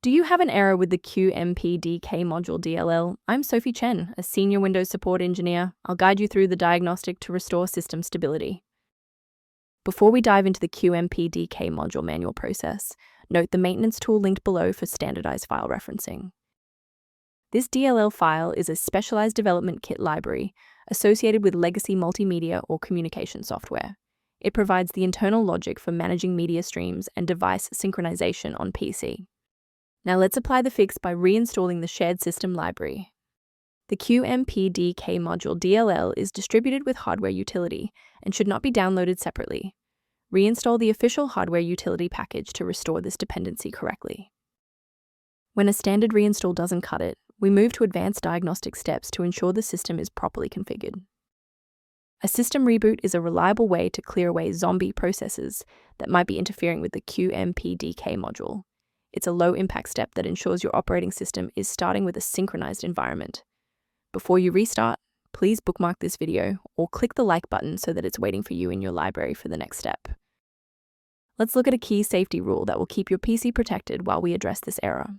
Do you have an error with the Qmpdkdll.dll? I'm Sophie Chen, a senior Windows support engineer. I'll guide you through the diagnostic to restore system stability. Before we dive into the Qmpdk module manual process, note the maintenance tool linked below for standardized file referencing. This DLL file is a specialized development kit library associated with legacy multimedia or communication software. It provides the internal logic for managing media streams and device synchronization on PC. Now let's apply the fix by reinstalling the shared system library. The Qmpdk module DLL is distributed with hardware utility and should not be downloaded separately. Reinstall the official hardware utility package to restore this dependency correctly. When a standard reinstall doesn't cut it, we move to advanced diagnostic steps to ensure the system is properly configured. A system reboot is a reliable way to clear away zombie processes that might be interfering with the Qmpdk module. It's a low-impact step that ensures your operating system is starting with a synchronized environment. Before you restart, please bookmark this video or click the like button so that it's waiting for you in your library for the next step. Let's look at a key safety rule that will keep your PC protected while we address this error.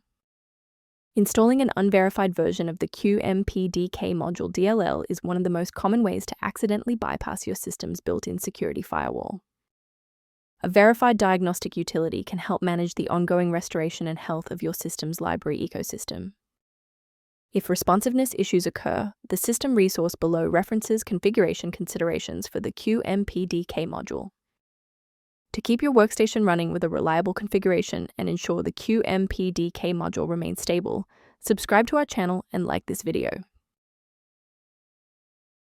Installing an unverified version of the Qmpdk module DLL is one of the most common ways to accidentally bypass your system's built-in security firewall. A verified diagnostic utility can help manage the ongoing restoration and health of your system's library ecosystem. If responsiveness issues occur, the system resource below references configuration considerations for the Qmpdk module. To keep your workstation running with a reliable configuration and ensure the Qmpdk module remains stable, subscribe to our channel and like this video.